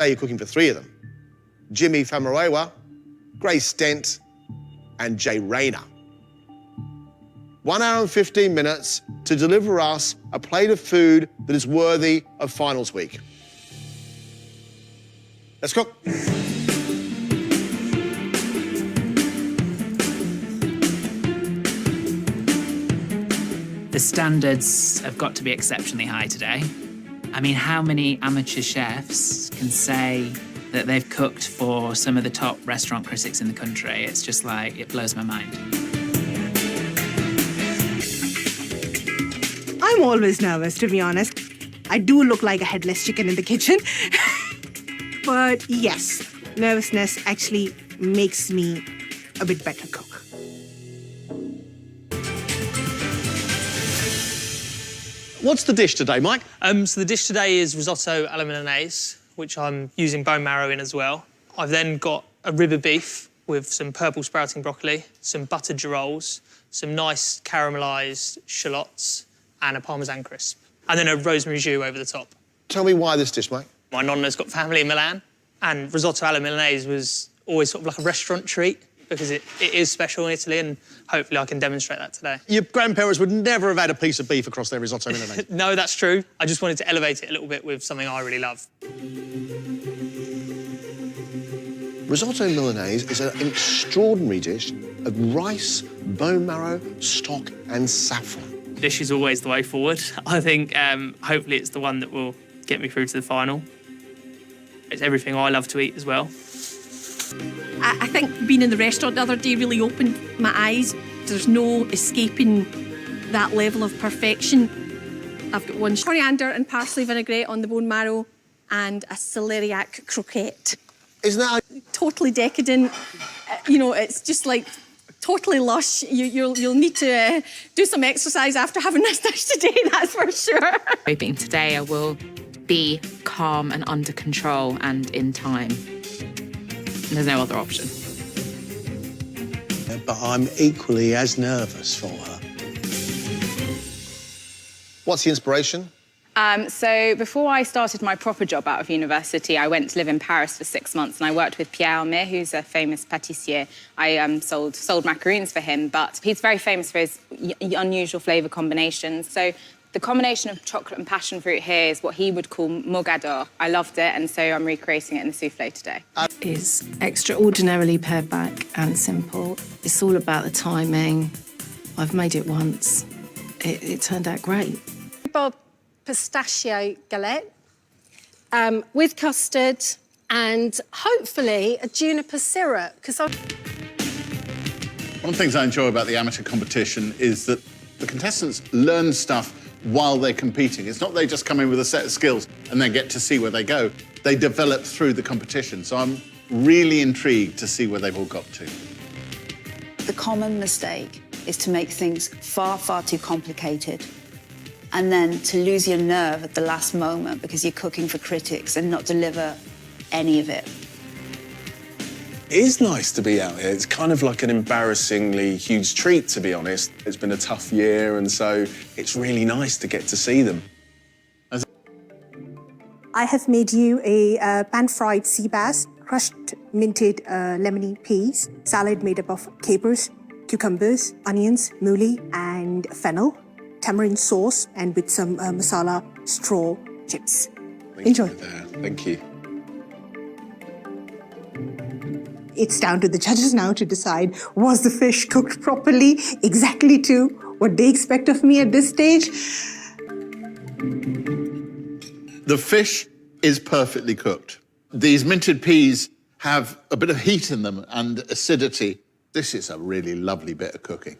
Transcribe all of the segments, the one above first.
Now you're cooking for 3 of them. Jimi Famurewa, Dent, and Rayner. 1 hour and 15 minutes to deliver us a plate of food that is worthy of finals week. Let's cook. The standards have got to be exceptionally high today. I mean, how many amateur chefs can say that they've cooked for some of the top restaurant critics in the country? It's just like, it blows my mind. I'm always nervous, to be honest. I do look like a headless chicken in the kitchen. But yes, nervousness actually makes me a bit better cook. What's the dish today, Mike? So the dish today is risotto alla milanese, which I'm using bone marrow in as well. I've then got a rib of beef with some purple sprouting broccoli, some buttered girolles, some nice caramelised shallots, and a parmesan crisp. And then a rosemary jus over the top. Tell me why this dish, Mike. My nonna's got family in Milan, and risotto alla milanese was always sort of like a restaurant treat because it is special in Italy, and hopefully I can demonstrate that today. Your grandparents would never have had a piece of beef across their risotto milanese. No, that's true. I just wanted to elevate it a little bit with something I really love. Risotto milanese is an extraordinary dish of rice, bone marrow, stock, and saffron. Dish is always the way forward. I think hopefully it's the one that will get me through to the final. It's everything I love to eat as well. I think being in the restaurant the other day really opened my eyes. There's no escaping that level of perfection. I've got 1 coriander and parsley vinaigrette on the bone marrow and a celeriac croquette. Isn't that totally decadent? You know, it's just like totally lush. You'll need to do some exercise after having this dish today, that's for sure. Hoping today I will be calm and under control and in time. There's no other option. But I'm equally as nervous for her. What's the inspiration? So before I started my proper job out of university, I went to live in Paris for 6 months and I worked with Pierre Almir, who's a famous pâtissier. I sold macaroons for him, but he's very famous for his unusual flavour combinations. So the combination of chocolate and passion fruit here is what he would call mogador. I loved it, and so I'm recreating it in the soufflé today. It's extraordinarily pared back and simple. It's all about the timing. I've made it once. It turned out great. Pistachio galette with custard and hopefully a juniper syrup. One of the things I enjoy about the amateur competition is that the contestants learn stuff while they're competing. It's not they just come in with a set of skills and then get to see where they go. They develop through the competition. So I'm really intrigued to see where they've all got to. The common mistake is to make things far, far too complicated and then to lose your nerve at the last moment because you're cooking for critics and not deliver any of it. It is nice to be out here. It's kind of like an embarrassingly huge treat, to be honest. It's been a tough year, and so it's really nice to get to see them. I have made you a pan-fried sea bass, crushed minted lemony peas, salad made up of capers, cucumbers, onions, mooli, and fennel, tamarind sauce, and with some masala straw chips. Enjoy. Thank you. It's down to the judges now to decide, was the fish cooked properly, exactly to what they expect of me at this stage? The fish is perfectly cooked. These minted peas have a bit of heat in them and acidity. This is a really lovely bit of cooking.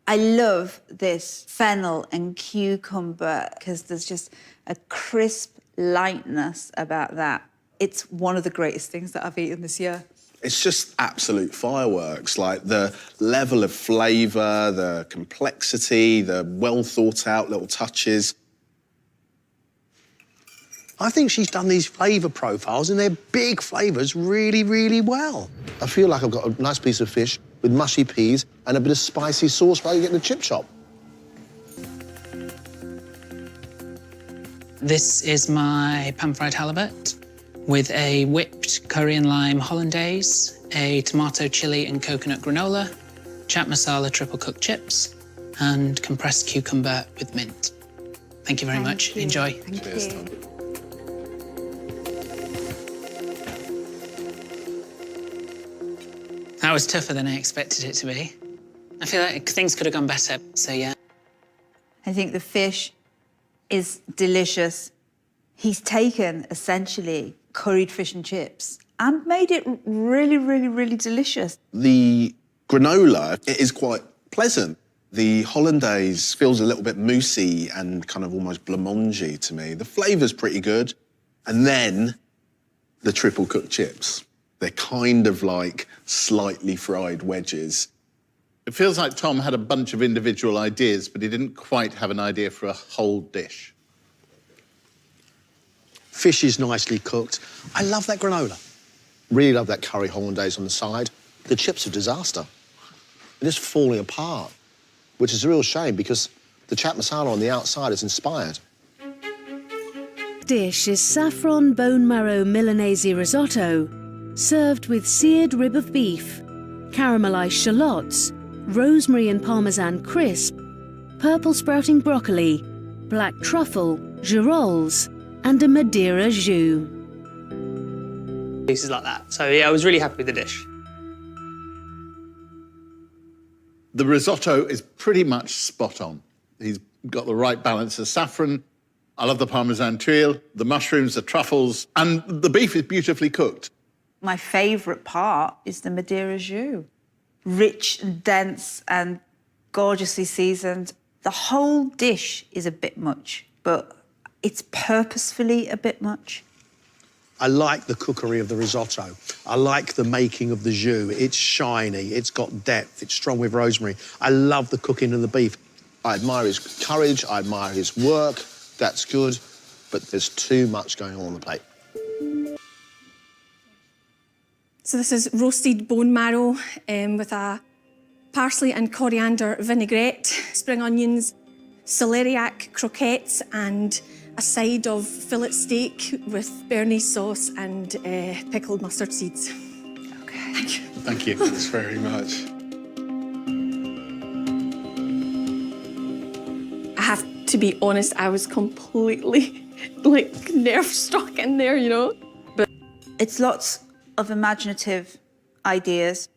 I love this fennel and cucumber because there's just a crisp lightness about that. It's one of the greatest things that I've eaten this year. It's just absolute fireworks, like the level of flavour, the complexity, the well-thought-out little touches. I think she's done these flavour profiles and they're big flavours really, really well. I feel like I've got a nice piece of fish with mushy peas and a bit of spicy sauce while you get the chip chop. This is my pan-fried halibut. with a whipped curry and lime hollandaise, a tomato, chili and coconut granola, chaat masala triple cooked chips, and compressed cucumber with mint. Thank you very much. Enjoy. Cheers, Tom. That was tougher than I expected it to be. I feel like things could have gone better, so yeah. I think the fish is delicious. He's taken, essentially, curried fish and chips and made it really, really, really delicious. The granola, it is quite pleasant. The hollandaise feels a little bit moussey and kind of almost blancmange to me. The flavour's pretty good. And then the triple cooked chips. They're kind of like slightly fried wedges. It feels like Tom had a bunch of individual ideas, but he didn't quite have an idea for a whole dish. Fish is nicely cooked. I love that granola. Really love that curry hollandaise on the side. The chips are a disaster. They're just falling apart, which is a real shame because the chaat masala on the outside is inspired. Dish is saffron bone marrow Milanese risotto, served with seared rib of beef, caramelised shallots, rosemary and parmesan crisp, purple sprouting broccoli, black truffle, girolles, and a Madeira jus. Pieces like that. So yeah, I was really happy with the dish. The risotto is pretty much spot on. He's got the right balance of saffron. I love the parmesan tuile, the mushrooms, the truffles, and the beef is beautifully cooked. My favourite part is the Madeira jus. Rich and dense and gorgeously seasoned. The whole dish is a bit much, but it's purposefully a bit much. I like the cookery of the risotto. I like the making of the jus. It's shiny, it's got depth, it's strong with rosemary. I love the cooking of the beef. I admire his courage, I admire his work. That's good, but there's too much going on the plate. So this is roasted bone marrow with a parsley and coriander vinaigrette, spring onions, celeriac croquettes, and a side of fillet steak with béarnaise sauce and pickled mustard seeds. Okay. Thank you. Thank you. Thanks very much. I have to be honest, I was completely nerve-struck in there, you know? But it's lots of imaginative ideas.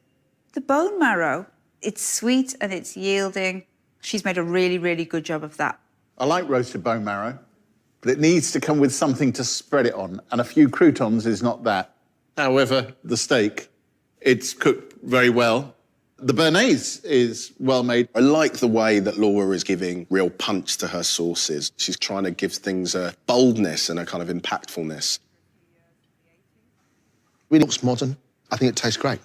The bone marrow, it's sweet and it's yielding. She's made a really, really good job of that. I like roasted bone marrow, but it needs to come with something to spread it on, and a few croutons is not that. However, the steak, it's cooked very well. The béarnaise is well made. I like the way that Laura is giving real punch to her sauces. She's trying to give things a boldness and a kind of impactfulness. It looks modern. I think it tastes great.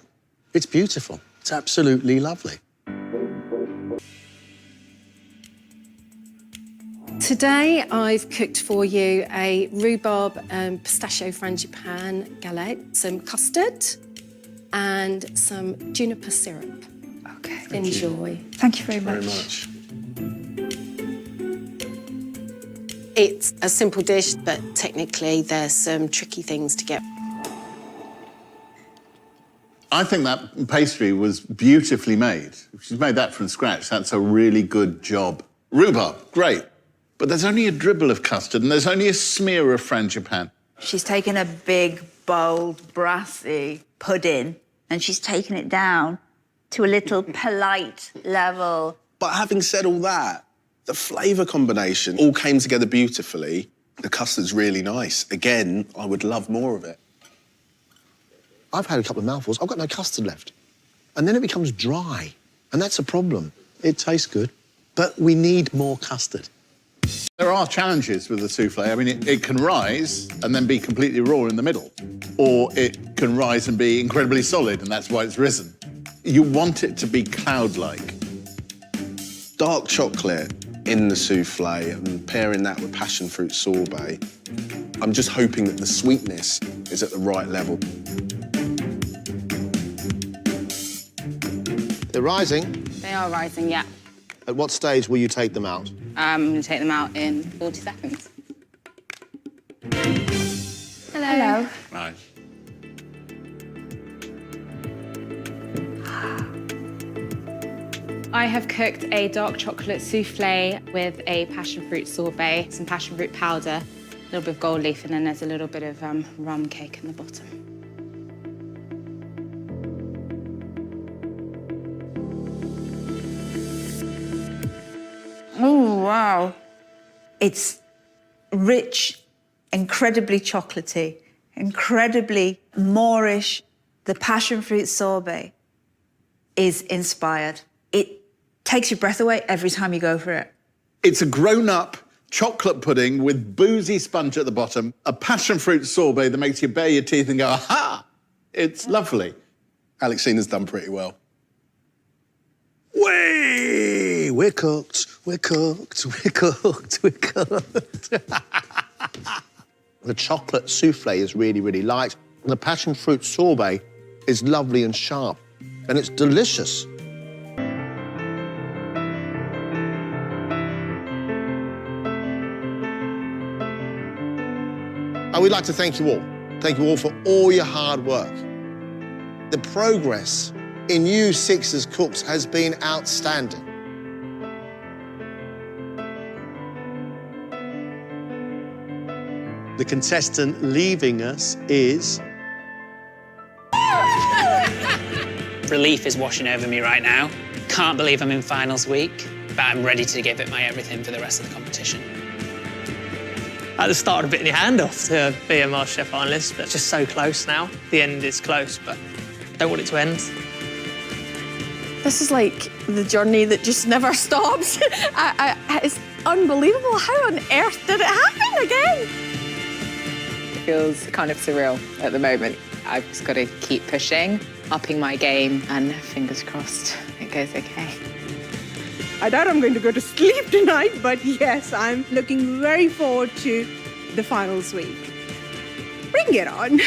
It's beautiful. It's absolutely lovely. Today I've cooked for you a rhubarb and pistachio frangipane galette, some custard and some juniper syrup. Okay. Enjoy. Thank you very Very much. much. It's a simple dish, but technically there's some tricky things to get. I think that pastry was beautifully made. She's made that from scratch. That's a really good job. Rhubarb, great. But there's only a dribble of custard and there's only a smear of frangipane. She's taken a big, bold, brassy pudding and she's taken it down to a little polite level. But having said all that, the flavour combination all came together beautifully. The custard's really nice. Again, I would love more of it. I've had a couple of mouthfuls, I've got no custard left. And then it becomes dry, and that's a problem. It tastes good, but we need more custard. There are challenges with the soufflé. I mean, it can rise and then be completely raw in the middle, or it can rise and be incredibly solid, and that's why it's risen. You want it to be cloud-like. Dark chocolate in the soufflé and pairing that with passion fruit sorbet. I'm just hoping that the sweetness is at the right level. They're rising. They are rising, yeah. At what stage will you take them out? I'm going to take them out in 40 seconds. Hello. I have cooked a dark chocolate souffle with a passion fruit sorbet, some passion fruit powder, a little bit of gold leaf, and then there's a little bit of rum cake in the bottom. Oh, wow. It's rich, incredibly chocolatey, incredibly Moorish. The passion fruit sorbet is inspired. It takes your breath away every time you go for it. It's a grown-up chocolate pudding with boozy sponge at the bottom, a passion fruit sorbet that makes you bare your teeth and go, aha! It's lovely. Alexina's done pretty well. Way! We're cooked, we're cooked, we're cooked, we're cooked. The chocolate souffle is really, really light. The passion fruit sorbet is lovely and sharp, and it's delicious. And we'd like to thank you all. Thank you all for all your hard work. The progress in you six as cooks has been outstanding. The contestant leaving us is... Relief is washing over me right now. Can't believe I'm in finals week, but I'm ready to give it my everything for the rest of the competition. At the start, a bit in your hand off to be a MasterChef finalist, but it's just so close now. The end is close, but don't want it to end. This is like the journey that just never stops. It's unbelievable. How on earth did it happen again? It feels kind of surreal at the moment. I've just got to keep pushing, upping my game, and fingers crossed it goes okay. I doubt I'm going to go to sleep tonight, but yes, I'm looking very forward to the finals week. Bring it on.